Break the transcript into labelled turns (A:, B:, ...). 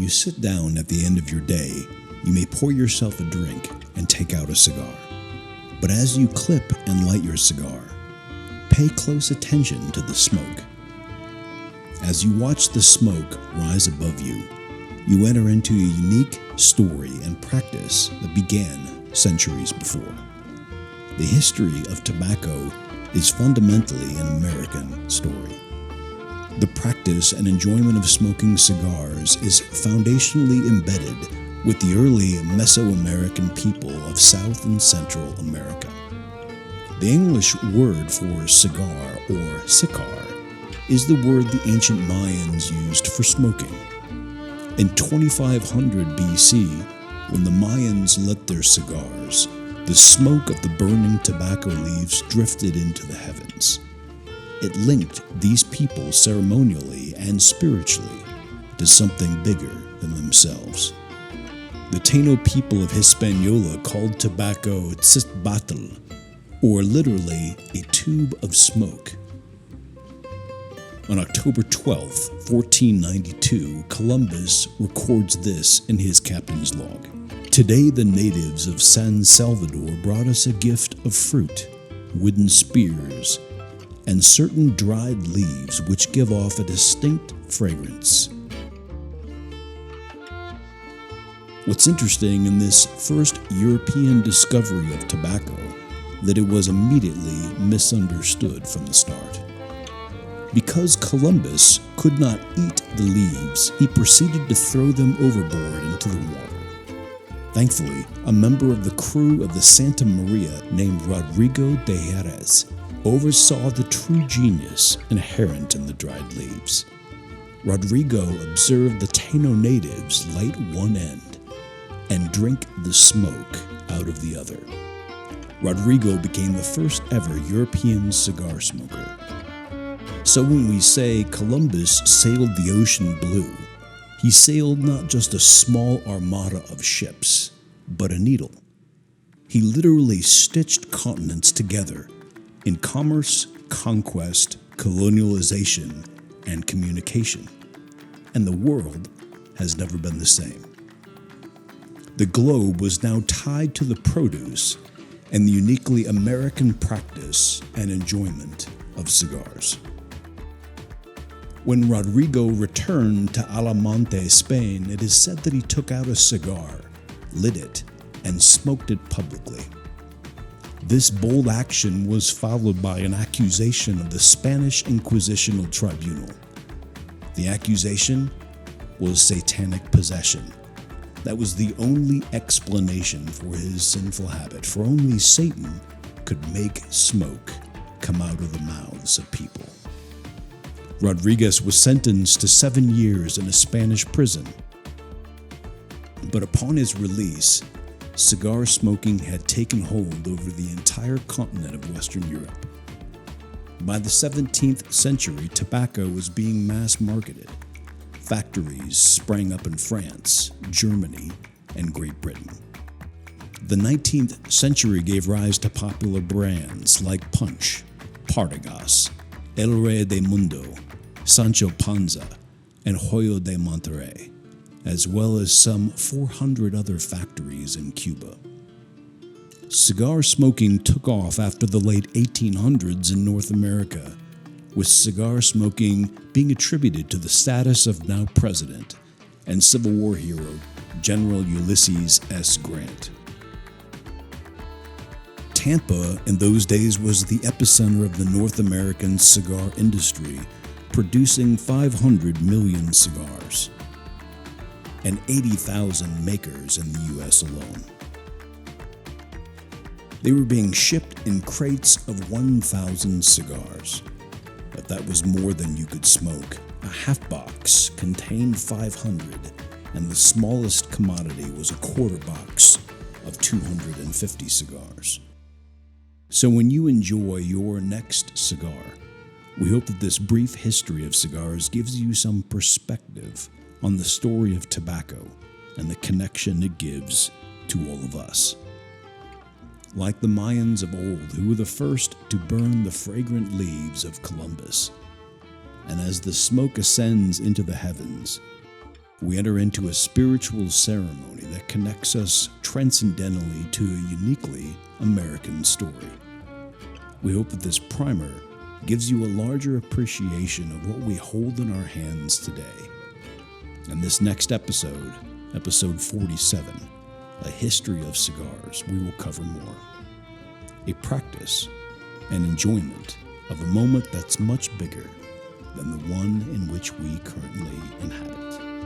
A: you sit down at the end of your day, you may pour yourself a drink and take out a cigar. But as you clip and light your cigar, pay close attention to the smoke. As you watch the smoke rise above you, you enter into a unique story and practice that began centuries before. The history of tobacco is fundamentally an American story. The practice and enjoyment of smoking cigars is foundationally embedded with the early Mesoamerican people of South and Central America. The English word for cigar or sicar is the word the ancient Mayans used for smoking. In 2500 BC, when the Mayans lit their cigars, the smoke of the burning tobacco leaves drifted into the heavens. It linked these people ceremonially and spiritually to something bigger than themselves. The Taino people of Hispaniola called tobacco tzitbatl, or literally a tube of smoke. On October 12, 1492, Columbus records this in his captain's log. Today the natives of San Salvador brought us a gift of fruit, wooden spears, and certain dried leaves which give off a distinct fragrance. What's interesting in this first European discovery of tobacco, that it was immediately misunderstood from the start. Because Columbus could not eat the leaves, he proceeded to throw them overboard into the water. Thankfully, a member of the crew of the Santa Maria named Rodrigo de Jerez oversaw the true genius inherent in the dried leaves. Rodrigo observed the Taino natives light one end and drink the smoke out of the other. Rodrigo became the first ever European cigar smoker. So when we say Columbus sailed the ocean blue, he sailed not just a small armada of ships, but a needle. He literally stitched continents together in commerce, conquest, colonialization, and communication. And the world has never been the same. The globe was now tied to the produce and the uniquely American practice and enjoyment of cigars. When Rodrigo returned to Alamonte, Spain, it is said that he took out a cigar, lit it, and smoked it publicly. This bold action was followed by an accusation of the Spanish Inquisitional Tribunal. The accusation was satanic possession. That was the only explanation for his sinful habit, for only Satan could make smoke come out of the mouths of people. Rodriguez was sentenced to 7 years in a Spanish prison. But upon his release, cigar smoking had taken hold over the entire continent of Western Europe. By the 17th century, tobacco was being mass-marketed. Factories sprang up in France, Germany, and Great Britain. The 19th century gave rise to popular brands like Punch, Partagas, El Rey de Mundo, Sancho Panza, and Joyo de Monterrey, as well as some 400 other factories in Cuba. Cigar smoking took off after the late 1800s in North America, with cigar smoking being attributed to the status of now President and Civil War hero General Ulysses S. Grant. Tampa in those days was the epicenter of the North American cigar industry, producing 500 million cigars and 80,000 makers in the U.S. alone. They were being shipped in crates of 1,000 cigars. But that was more than you could smoke. A half box contained 500, and the smallest commodity was a quarter box of 250 cigars. So when you enjoy your next cigar, we hope that this brief history of cigars gives you some perspective on the story of tobacco and the connection it gives to all of us. Like the Mayans of old, who were the first to burn the fragrant leaves of Columbus. And as the smoke ascends into the heavens, we enter into a spiritual ceremony that connects us transcendentally to a uniquely American story. We hope that this primer gives you a larger appreciation of what we hold in our hands today. In this next episode, episode 47, A History of Cigars, we will cover more. A practice and enjoyment of a moment that's much bigger than the one in which we currently inhabit.